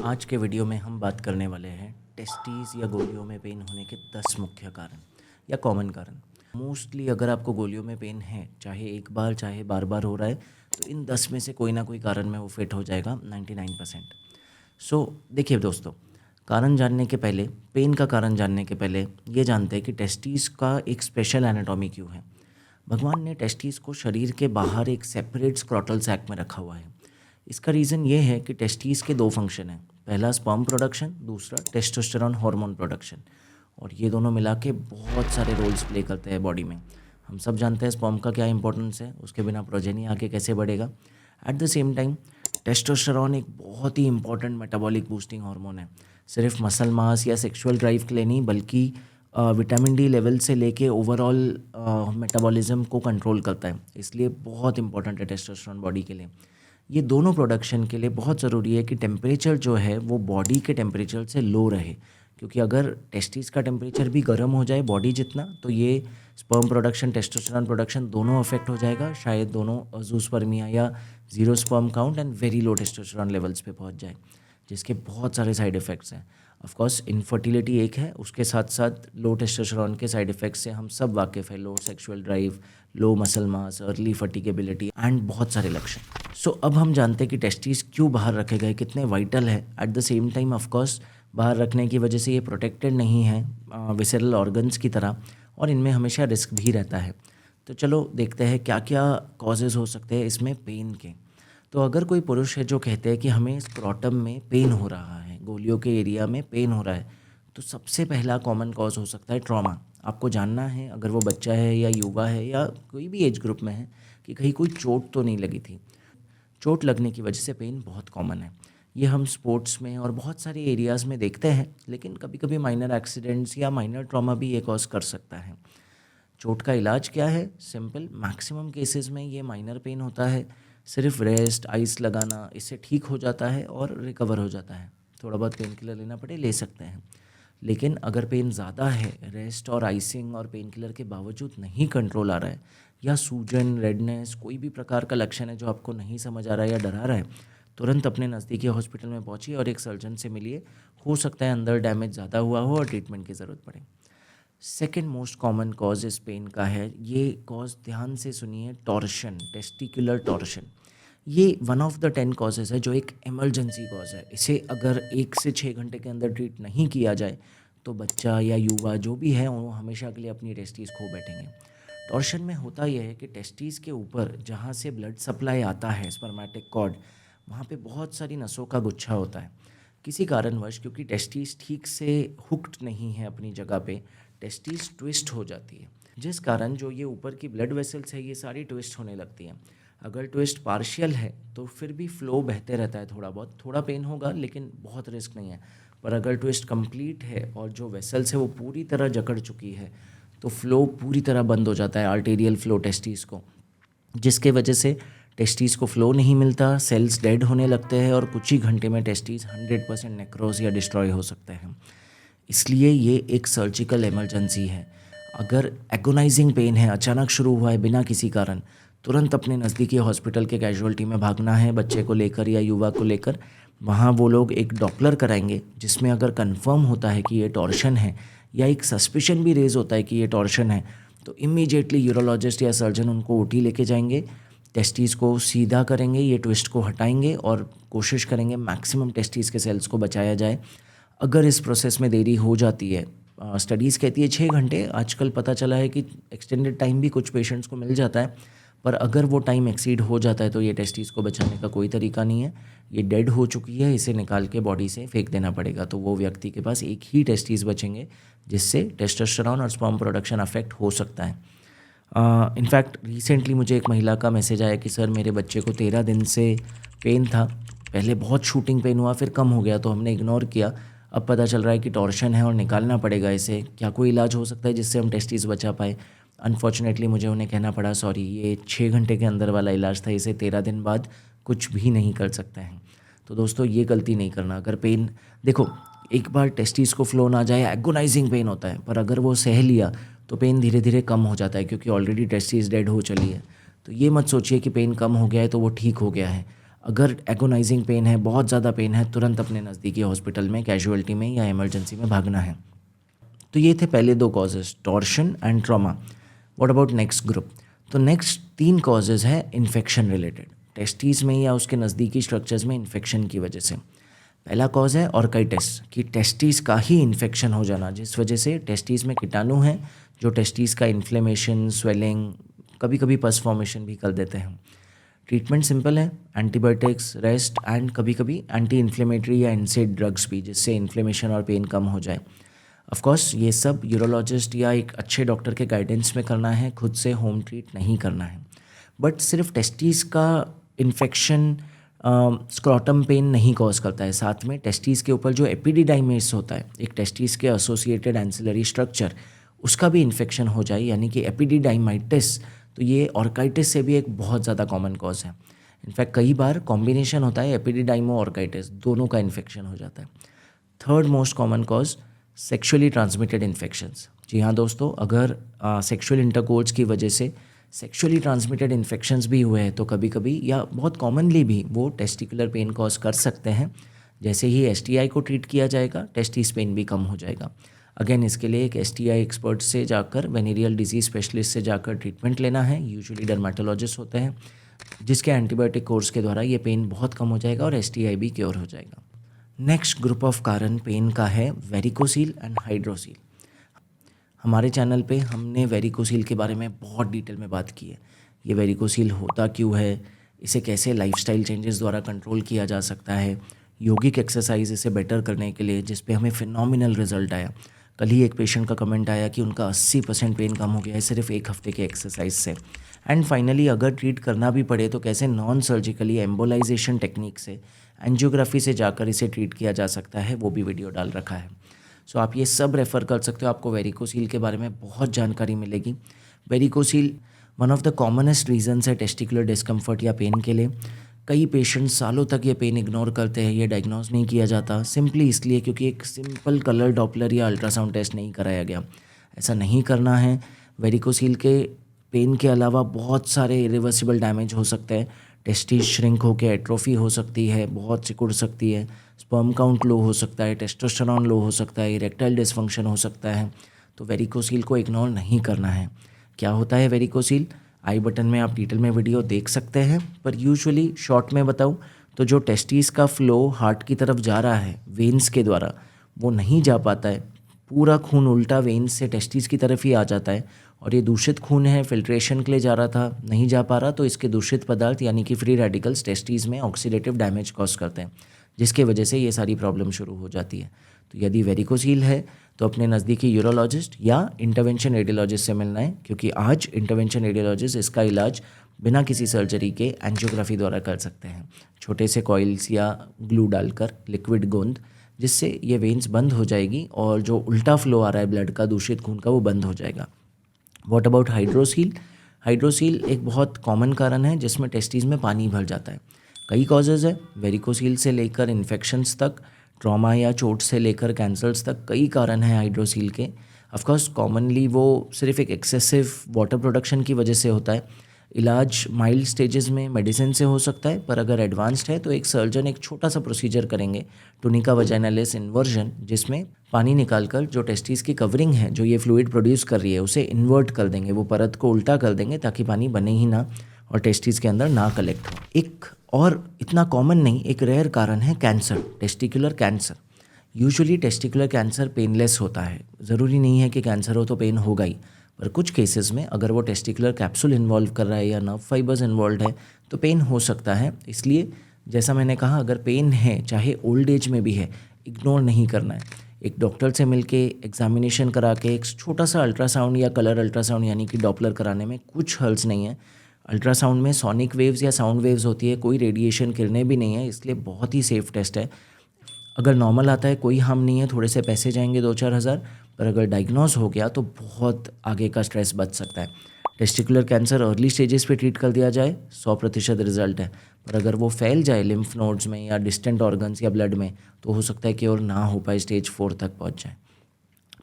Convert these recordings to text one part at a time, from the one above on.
आज के वीडियो में हम बात करने वाले हैं टेस्टीज़ या गोलियों में पेन होने के 10 मुख्य कारण या कॉमन कारण। मोस्टली अगर आपको गोलियों में पेन है, चाहे एक बार चाहे बार बार हो रहा है, तो इन 10 में से कोई ना कोई कारण में वो फिट हो जाएगा 99%। देखिए दोस्तों, कारण जानने के पहले, पेन का कारण जानने के पहले ये जानते हैं कि टेस्टीज़ का एक स्पेशल एनाटॉमी क्यों है। भगवान ने टेस्टीज़ को शरीर के बाहर एक सेपरेट स्क्रॉटल सैक में रखा हुआ है। इसका रीज़न ये है कि टेस्टीज़ के दो फंक्शन हैं, पहला स्पर्म प्रोडक्शन, दूसरा टेस्टोस्टेरोन हार्मोन प्रोडक्शन। और ये दोनों मिला के बहुत सारे रोल्स प्ले करते हैं बॉडी में। हम सब जानते हैं स्पर्म का क्या इंपॉर्टेंस है, उसके बिना प्रोजेनी आगे कैसे बढ़ेगा। At the same time testosterone एक बहुत ही इंपॉर्टेंट मेटाबॉलिक बूस्टिंग हार्मोन है, सिर्फ मसल मास या सेक्सुअल ड्राइव के लिए नहीं, बल्कि विटामिन डी लेवल से लेके ओवरऑल मेटाबॉलिज्म को कंट्रोल करता है। इसलिए बहुत इंपॉर्टेंट है टेस्टोस्टेरोन बॉडी के लिए। ये दोनों प्रोडक्शन के लिए बहुत ज़रूरी है कि टेम्परेचर जो है वो बॉडी के टेम्परेचर से लो रहे, क्योंकि अगर टेस्टिस का टेम्परेचर भी गर्म हो जाए बॉडी जितना, तो ये स्पर्म प्रोडक्शन, टेस्टोस्टेरोन प्रोडक्शन दोनों अफेक्ट हो जाएगा। शायद दोनों जूस्पर्मिया या zero sperm count and very low testosterone levels पे पहुंच जाए, जिसके बहुत सारे साइड इफ़ेक्ट्स हैं। ऑफ कोर्स इनफर्टिलिटी एक है, उसके साथ साथ लो टेस्टोस्टेरोन के साइड इफ़ेक्ट्स से हम सब वाकिफ़ है, low sexual drive, low muscle mass, early fatigability and बहुत सारे लक्षण। अब हम जानते हैं कि टेस्टिस क्यों बाहर रखे गए, कितने वाइटल है। At the same time of course बाहर रखने की वजह से ये प्रोटेक्टेड नहीं है विसरल ऑर्गन्स की तरह, और इनमें हमेशा रिस्क भी रहता है। तो चलो देखते हैं क्या क्या कॉजेज़ हो सकते हैं इसमें पेन के। तो अगर कोई पुरुष है जो कहते हैं कि हमें स्क्रोटम में पेन हो रहा है, गोलियों के एरिया में पेन हो रहा है, तो सबसे पहला कॉमन कॉज हो सकता है ट्रॉमा। आपको जानना है, अगर वो बच्चा है या युवा है या कोई भी एज ग्रुप में है, कि कहीं कोई चोट तो नहीं लगी थी। चोट लगने की वजह से पेन बहुत कॉमन है। ये हम स्पोर्ट्स में और बहुत सारे एरियाज़ में देखते हैं, लेकिन कभी कभी माइनर एक्सीडेंट्स या माइनर ट्रॉमा भी ये कॉज कर सकता है। चोट का इलाज क्या है? सिंपल, मैक्सिमम केसेस में ये माइनर पेन होता है, सिर्फ रेस्ट, आइस लगाना, इससे ठीक हो जाता है और रिकवर हो जाता है। थोड़ा बहुत पेन किलर लेना पड़े ले सकते हैं, लेकिन अगर पेन ज़्यादा है, रेस्ट और आइसिंग और पेन किलर के बावजूद नहीं कंट्रोल आ रहा है, या सूजन, रेडनेस, कोई भी प्रकार का लक्षण है जो आपको नहीं समझ आ रहा है या डरा रहा है, तुरंत अपने नज़दीकी हॉस्पिटल में पहुंचिए और एक सर्जन से मिलिए। हो सकता है अंदर डैमेज ज़्यादा हुआ हो और ट्रीटमेंट की ज़रूरत पड़े। सेकेंड मोस्ट कॉमन कॉज इस पेन का है, ये कॉज ध्यान से सुनिए, टॉर्शन, टेस्टिकुलर टॉर्शन। ये 1 ऑफ द 10 कॉजेज़ है जो एक इमरजेंसी कॉज है। इसे अगर 1 से 6 घंटे के अंदर ट्रीट नहीं किया जाए तो बच्चा या युवा जो भी है वो हमेशा के लिए अपनी टेस्टीज़ खो बैठेंगे। टॉर्शन में होता यह है कि टेस्टीज़ के ऊपर जहाँ से ब्लड सप्लाई आता है, स्पर्मेटिक कॉर्ड, वहाँ पे बहुत सारी नसों का गुच्छा होता है। किसी कारणवश, क्योंकि टेस्टीज़ ठीक से हुक्ड नहीं है अपनी जगह पे, टेस्टीज़ ट्विस्ट हो जाती है, जिस कारण जो ये ऊपर की ब्लड वेसल्स है ये सारी ट्विस्ट होने लगती हैं। अगर ट्विस्ट पार्शियल है तो फिर भी फ्लो बहते रहता है, थोड़ा बहुत, थोड़ा पेन होगा लेकिन बहुत रिस्क नहीं है। पर अगर ट्विस्ट कंप्लीट है और जो वेसल्स है वो पूरी तरह जकड़ चुकी है, तो फ्लो पूरी तरह बंद हो जाता है, आर्टेरियल फ्लो टेस्टीज़ को, जिसके वजह से टेस्टीज़ को फ्लो नहीं मिलता, सेल्स डेड होने लगते हैं और कुछ ही घंटे में टेस्टीज़ 100% नेक्रोज या डिस्ट्रॉय हो सकते हैं। इसलिए ये एक सर्जिकल इमरजेंसी है। अगर एगोनाइजिंग पेन है, अचानक शुरू हुआ है बिना किसी कारण, तुरंत अपने नज़दीकी हॉस्पिटल के कैजुअल्टी में भागना है, बच्चे को लेकर या युवा को लेकर। वहाँ वो लोग एक डॉपलर कराएंगे, जिसमें अगर कंफर्म होता है कि ये टॉर्शन है या एक सस्पिशन भी रेज होता है कि ये टॉर्शन है, तो इमीडिएटली यूरोलॉजिस्ट या सर्जन उनको ओटी लेके जाएंगे, टेस्टीज़ को सीधा करेंगे, ये ट्विस्ट को हटाएंगे और कोशिश करेंगे मैक्सिमम टेस्टीज़ के सेल्स को बचाया जाए। अगर इस प्रोसेस में देरी हो जाती है, स्टडीज़ कहती है 6 घंटे, आजकल पता चला है कि एक्सटेंडेड टाइम भी कुछ पेशेंट्स को मिल जाता है, पर अगर वो टाइम एक्सीड हो जाता है तो ये टेस्टीज़ को बचाने का कोई तरीका नहीं है। ये डेड हो चुकी है, इसे निकाल के बॉडी से फेंक देना पड़ेगा, तो वो व्यक्ति के पास एक ही टेस्टीज़ बचेंगे, जिससे टेस्टोस्टेरोन और स्पर्म प्रोडक्शन अफेक्ट हो सकता है। इनफैक्ट रिसेंटली मुझे एक महिला का मैसेज आया कि सर मेरे बच्चे को 13 दिन से पेन था, पहले बहुत शूटिंग पेन हुआ, फिर कम हो गया तो हमने इग्नोर किया, अब पता चल रहा है कि टॉर्शन है और निकालना पड़ेगा इसे, क्या कोई इलाज हो सकता है जिससे हम टेस्टीज़ बचा पाए? अनफॉर्चुनेटली मुझे उन्हें कहना पड़ा, सॉरी ये 6 घंटे के अंदर वाला इलाज था, इसे 13 दिन बाद कुछ भी नहीं कर सकते हैं। तो दोस्तों ये गलती नहीं करना। अगर पेन, देखो, एक बार टेस्टीज़ को फ्लो ना जाए, एगोनाइजिंग पेन होता है, पर अगर वो सह लिया तो पेन धीरे धीरे कम हो जाता है, क्योंकि ऑलरेडी टेस्टीज़ डेड हो चली है। तो ये मत सोचिए कि पेन कम हो गया है तो वो ठीक हो गया है। अगर एगोनाइजिंग पेन है, बहुत ज़्यादा पेन है, तुरंत अपने नज़दीकी हॉस्पिटल में, कैजुअल्टी में या इमरजेंसी में भागना है। तो ये थे पहले 2 causes, torsion and trauma. What about next group? तो नेक्स्ट 3 कॉजेज़ है इन्फेक्शन रिलेटेड, टेस्टिस में या उसके नज़दीकी स्ट्रक्चर्स में इन्फेक्शन की वजह से। पहला कॉज है ऑर्काइटिस, कि टेस्टिस का ही इन्फेक्शन हो जाना, जिस वजह से टेस्टिस में कीटाणु हैं जो टेस्टिस का इन्फ्लेमेशन, स्वेलिंग, कभी कभी पस फॉर्मेशन भी कर देते हैं। ट्रीटमेंट सिंपल है, एंटीबायोटिक्स, रेस्ट एंड कभी कभी एंटी इन्फ्लेमेटरी या एनसेड ड्रग्स भी, जिससे इन्फ्लेमेशन और पेन कम हो जाए। ऑफ कोर्स ये सब यूरोलॉजिस्ट या एक अच्छे डॉक्टर के गाइडेंस में करना है, खुद से होम ट्रीट नहीं करना है। बट सिर्फ टेस्टिस का इन्फेक्शन स्क्रॉटम पेन नहीं कॉज करता है, साथ में टेस्टिस के ऊपर जो एपिडिडाइमिस होता है, एक टेस्टिस के एसोसिएटेड एंसिलरी स्ट्रक्चर, उसका भी इन्फेक्शन हो जाए, यानी कि एपिडिडाइमाइटिस, तो ये ऑर्काइटिस से भी एक बहुत ज़्यादा कॉमन कॉज है। इनफैक्ट कई बार कॉम्बिनेशन होता है, एपिडिडाइमो ऑर्काइटिस, दोनों का इन्फेक्शन हो जाता है। Third most common cause sexually transmitted infections. जी हाँ दोस्तों, अगर सेक्सुअल इंटरकोर्स की वजह से सेक्सुअली ट्रांसमिटेड इन्फेक्शंस भी हुए हैं तो कभी कभी या बहुत कॉमनली भी वो टेस्टिकुलर पेन कॉज कर सकते हैं। जैसे ही एसटीआई को ट्रीट किया जाएगा, टेस्टिस पेन भी कम हो जाएगा। अगेन इसके लिए एक एसटीआई एक्सपर्ट से जाकर, वेनेरियल डिजीज स्पेशलिस्ट से जाकर ट्रीटमेंट लेना है, यूजुअली डर्मेटोलॉजिस्ट होते हैं, जिसके एंटीबायोटिक कोर्स के द्वारा ये पेन बहुत कम हो जाएगा और एसटीआई भी क्योर हो जाएगा। नेक्स्ट ग्रुप ऑफ कारण पेन का है वेरिकोसील एंड हाइड्रोसील। हमारे चैनल पे हमने वेरिकोसील के बारे में बहुत डिटेल में बात की है। ये वेरिकोसील होता क्यों है, इसे कैसे लाइफस्टाइल चेंजेस द्वारा कंट्रोल किया जा सकता है, योगिक एक्सरसाइज इसे बेटर करने के लिए, जिस पे हमें फिनोमिनल रिजल्ट आया। कल ही एक पेशेंट का कमेंट आया कि उनका 80% पेन कम हो गया है सिर्फ 1 हफ्ते के एक्सरसाइज से। एंड फाइनली अगर ट्रीट करना भी पड़े तो कैसे नॉन सर्जिकली एम्बोलाइजेशन टेक्निक से, एंजियोग्राफी से जाकर इसे ट्रीट किया जा सकता है, वो भी वीडियो डाल रखा है। सो आप ये सब रेफ़र कर सकते हो, आपको वेरिकोसील के बारे में बहुत जानकारी मिलेगी। Varicocele one of the commonest reasons है टेस्टिकुलर डिस्कम्फर्ट या पेन के लिए। कई पेशेंट सालों तक ये पेन इग्नोर करते हैं, ये डायग्नोज नहीं किया जाता, सिंपली इसलिए क्योंकि एक सिंपल कलर डॉपलर या अल्ट्रासाउंड टेस्ट नहीं कराया गया। ऐसा नहीं करना है। वेरिकोसील के पेन के अलावा बहुत सारे इरिवर्सिबल डैमेज हो सकते हैं। टेस्टिस श्रिंक होकर एट्रोफी हो सकती है, बहुत सिकुड़ सकती है, स्पर्म काउंट लो हो सकता है, टेस्टोस्टेरोन लो हो सकता है, इरेक्टाइल डिसफंक्शन हो सकता है। तो वेरिकोसील को इग्नोर नहीं करना है। क्या होता है वेरिकोसील? आई बटन में आप डिटेल में वीडियो देख सकते हैं, पर यूजुअली शॉर्ट में बताऊं तो जो टेस्टिस का फ्लो हार्ट की तरफ जा रहा है वेन्स के द्वारा, वो नहीं जा पाता है। पूरा खून उल्टा वेन्स से टेस्टिस की तरफ ही आ जाता है, और ये दूषित खून है, फिल्ट्रेशन के लिए जा रहा था, नहीं जा पा रहा, तो इसके दूषित पदार्थ यानी कि फ्री रेडिकल्स टेस्टिस में ऑक्सीडेटिव डैमेज कॉज करते हैं, जिसके वजह से ये सारी प्रॉब्लम शुरू हो जाती है। तो यदि वेरिकोसील है तो अपने नज़दीकी यूरोलॉजिस्ट या इंटरवेंशन रेडियोलॉजिस्ट से मिलना है, क्योंकि आज इंटरवेंशन रेडियोलॉजिस्ट इसका इलाज बिना किसी सर्जरी के एंजियोग्राफी द्वारा कर सकते हैं, छोटे से कॉइल्स या ग्लू डालकर, लिक्विड गोंद, जिससे ये वेन्स बंद हो जाएगी और जो उल्टा फ्लो आ रहा है ब्लड का, दूषित खून का, वो बंद हो जाएगा। What about hydrocele? हाइड्रोसील एक बहुत कॉमन कारण है जिसमें टेस्टिस में पानी भर जाता है। कई कॉजेज़ है, वेरिकोसील से लेकर इन्फेक्शंस तक, ट्रॉमा या चोट से लेकर कैंसर्स तक, कई कारण हैं हाइड्रोसील के। ऑफकोर्स कॉमनली वो सिर्फ एक एक्सेसिव वाटर प्रोडक्शन की वजह से होता है। इलाज माइल्ड स्टेजेस में मेडिसिन से हो सकता है, पर अगर एडवांस्ड है तो एक सर्जन एक छोटा सा प्रोसीजर करेंगे, टुनिका वजाइनालिस इन्वर्जन, जिसमें पानी निकालकर जो टेस्टिस की कवरिंग है, जो ये फ्लूइड प्रोड्यूस कर रही है, उसे इन्वर्ट कर देंगे, वो परत को उल्टा कर देंगे ताकि पानी बने ही ना और टेस्टिस के अंदर ना कलेक्ट हो। एक और इतना कॉमन नहीं, एक रेयर कारण है cancer, testicular cancer. Usually testicular cancer painless होता है, ज़रूरी नहीं है कि कैंसर हो तो पेन होगा ही, पर कुछ केसेस में अगर वो टेस्टिकुलर कैप्सूल इन्वॉल्व कर रहा है या नर्व फाइबर्स इन्वॉल्व है तो पेन हो सकता है। इसलिए जैसा मैंने कहा, अगर पेन है, चाहे ओल्ड एज में भी है, इग्नोर नहीं करना है। एक डॉक्टर से मिलके एग्जामिनेशन करा के एक छोटा सा अल्ट्रासाउंड या कलर अल्ट्रासाउंड यानी कि डॉपलर कराने में कुछ हर्ज नहीं है। अल्ट्रासाउंड में सोनिक वेव्स या साउंड वेव्स होती है, कोई रेडिएशन किरणें भी नहीं है, इसलिए बहुत ही सेफ टेस्ट है। अगर नॉर्मल आता है कोई हार्म नहीं है, थोड़े से पैसे जाएंगे 2-4 हज़ार, पर अगर डायग्नोज हो गया तो बहुत आगे का स्ट्रेस बच सकता है। टेस्टिकुलर कैंसर अर्ली स्टेजेस पे ट्रीट कर दिया जाए 100% रिजल्ट है, पर अगर वो फैल जाए लिम्फ नोड्स में या डिस्टेंट ऑर्गन्स या ब्लड में तो हो सकता है कि और ना हो पाए, स्टेज 4 तक पहुंच जाए।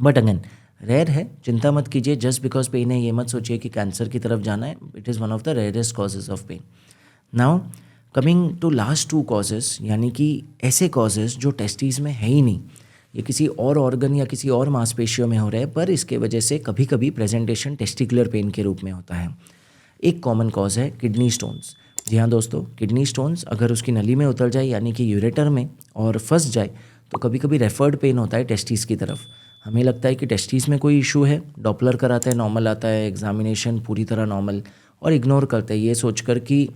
बट अगेन रेयर है, चिंता मत कीजिए। जस्ट बिकॉज पेन है ये मत सोचिए कि कैंसर की तरफ जाना है। It is one of the rarest causes of pain. Now coming to last two causes, यानी कि ऐसे कॉजेज़ जो टेस्टीज़ में है ही नहीं, ये किसी और ऑर्गन या किसी और मांसपेशियों में हो रहा है, पर इसके वजह से कभी कभी प्रेजेंटेशन टेस्टिकुलर पेन के रूप में होता है। एक कॉमन कॉज है किडनी स्टोन्स। जी हाँ दोस्तों, किडनी स्टोन्स अगर उसकी नली में उतर जाए यानी कि यूरेटर में और फंस जाए तो कभी कभी रेफर्ड पेन होता है टेस्टिस की तरफ। हमें लगता है कि टेस्टिस में कोई इशू है, डॉपलर कराते हैं, नॉर्मल आता है, एग्जामिनेशन पूरी तरह नॉर्मल, और इग्नोर करते हैं ये सोचकर कि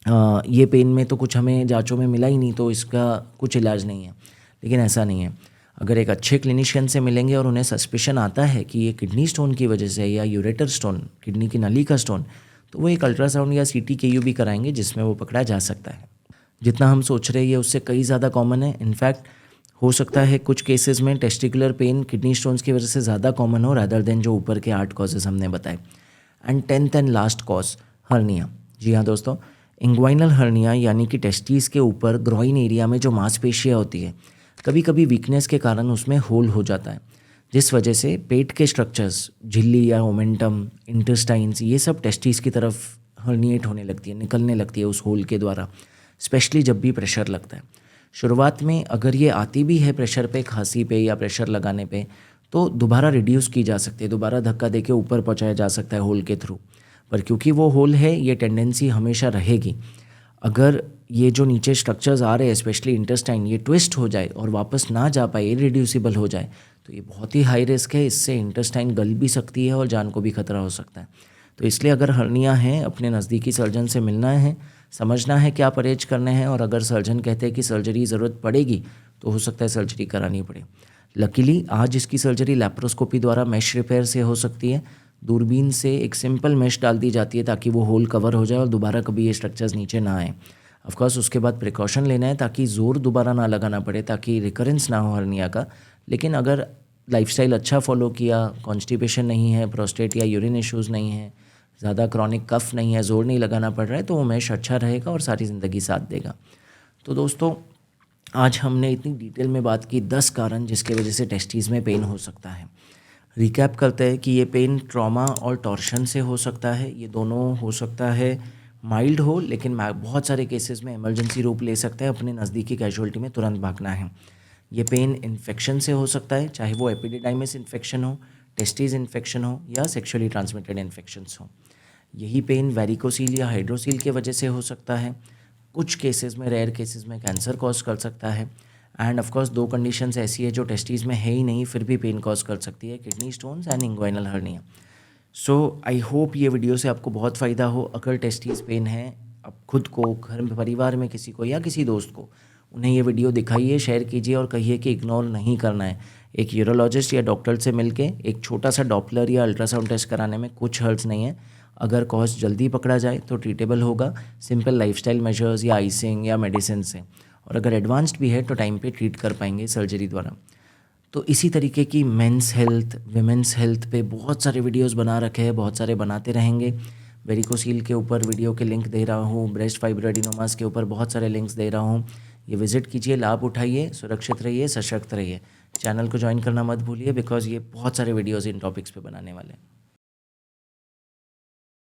ये पेन में तो कुछ हमें जांचों में मिला ही नहीं तो इसका कुछ इलाज नहीं है। लेकिन ऐसा नहीं है। अगर एक अच्छे क्लिनिशियन से मिलेंगे और उन्हें सस्पिशन आता है कि ये किडनी स्टोन की वजह से या यूरेटर स्टोन, किडनी की नली का स्टोन, तो वो एक अल्ट्रासाउंड या CT KU भी कराएंगे जिसमें वो पकड़ा जा सकता है। जितना हम सोच रहे हैं उससे कई ज़्यादा कॉमन है। इनफैक्ट हो सकता है कुछ केसेस में टेस्टिकुलर पेन किडनी स्टोन्स की वजह से ज़्यादा कॉमन हो रादर देन जो ऊपर के 8 कॉजेज़ हमने बताए। And 10th and last cause, hernia. जी हाँ दोस्तों, इंग्वाइनल हर्निया यानी कि टेस्टिस के ऊपर ग्रॉइन एरिया में जो मांसपेशियाँ होती है, कभी कभी वीकनेस के कारण उसमें होल हो जाता है, जिस वजह से पेट के स्ट्रक्चर्स, झिल्ली या ओमेंटम, इंटेस्टाइन्स, ये सब टेस्टिस की तरफ हर्निएट होने लगती है, निकलने लगती है उस होल के द्वारा, स्पेशली जब भी प्रेशर लगता है। शुरुआत में अगर ये आती भी है प्रेशर पे, खांसी पे या प्रेशर लगाने पे, तो दोबारा रिड्यूस की जा सकती है, दोबारा धक्का देके ऊपर पहुंचाया जा सकता है होल के थ्रू। पर क्योंकि वो होल है, ये टेंडेंसी हमेशा रहेगी। अगर ये जो नीचे स्ट्रक्चर्स आ रहे हैं, स्पेशली इंटेस्टाइन, ये ट्विस्ट हो जाए और वापस ना जा पाए, इरिड्यूसिबल हो जाए, तो ये बहुत ही हाई रिस्क है। इससे इंटेस्टाइन गल भी सकती है और जान को भी खतरा हो सकता है। तो इसलिए अगर हर्निया है, अपने नज़दीकी सर्जन से मिलना है, समझना है क्या परहेज करने हैं, और अगर सर्जन कहते हैं कि सर्जरी ज़रूरत पड़ेगी तो हो सकता है सर्जरी करानी पड़े। लकीली आज इसकी सर्जरी लैप्रोस्कोपी द्वारा मैश रिपेयर से हो सकती है। दूरबीन से एक सिंपल मैश डाल दी जाती है ताकि वो होल कवर हो जाए और दोबारा कभी ये स्ट्रक्चर्स नीचे ना आए। ऑफकोर्स उसके बाद प्रिकॉशन लेना है ताकि ज़ोर दोबारा ना लगाना पड़े, ताकि रिकरेंस ना हो हर्निया का। लेकिन अगर लाइफस्टाइल अच्छा फॉलो किया, कॉन्स्टिपेशन नहीं है, प्रोस्टेट या यूरिन इश्यूज़ नहीं है, ज़्यादा क्रॉनिक कफ नहीं है, जोर नहीं लगाना पड़ रहा है, तो वो मैश अच्छा रहेगा और सारी ज़िंदगी साथ देगा। तो दोस्तों, आज हमने इतनी डिटेल में बात की 10 कारण जिसके वजह से टेस्टीज़ में पेन हो सकता है। रिकैप करते हैं कि ये पेन ट्रॉमा और टॉर्शन से हो सकता है। ये दोनों हो सकता है माइल्ड हो, लेकिन बहुत सारे केसेस में इमरजेंसी रूप ले सकता है। अपने नज़दीकी कैजुअल्टी में तुरंत भागना है। ये पेन इन्फेक्शन से हो सकता है, चाहे वो एपिडिडाइमिस इन्फेक्शन हो, टेस्टीज इन्फेक्शन हो या सेक्सुअली ट्रांसमिटेड इन्फेक्शंस हो। यही पेन वेरिकोसील या हाइड्रोसील के वजह से हो सकता है। कुछ केसेस में, रेयर केसेस में कैंसर कॉज कर सकता है। एंड ऑफ कोर्स 2 कंडीशंस ऐसी है जो टेस्टीज़ में है ही नहीं फिर भी पेन कॉज कर सकती है, kidney stones and inguinal hernia. So I hope ये वीडियो से आपको बहुत फ़ायदा हो। अगर टेस्टीज़ पेन है, आप खुद को, घर में, परिवार में किसी को या किसी दोस्त को, उन्हें ये वीडियो दिखाइए, शेयर कीजिए और कहिए कि इग्नोर नहीं करना है। एक यूरोलॉजिस्ट या डॉक्टर से मिलके एक छोटा सा डॉपलर या अल्ट्रासाउंड टेस्ट कराने में कुछ हर्ज नहीं है। अगर कॉज जल्दी पकड़ा जाए तो ट्रीटेबल होगा सिंपल लाइफस्टाइल मेजर्स या आइसिंग या मेडिसिन से, और अगर एडवांस्ड भी है तो टाइम पे ट्रीट कर पाएंगे सर्जरी द्वारा। तो इसी तरीके की मेंस हेल्थ, विमेंस हेल्थ पे बहुत सारे वीडियोस बना रखे हैं, बहुत सारे बनाते रहेंगे। वेरिकोसील के ऊपर वीडियो के लिंक दे रहा हूँ, ब्रेस्ट फाइब्रोएडिनोमास के ऊपर बहुत सारे लिंक्स दे रहा हूँ। ये विजिट कीजिए, लाभ उठाइए, सुरक्षित रहिए, सशक्त रहिए। चैनल को ज्वाइन करना मत भूलिए, बिकॉज ये बहुत सारे वीडियोज़ इन टॉपिक्स पे बनाने वाले हैं।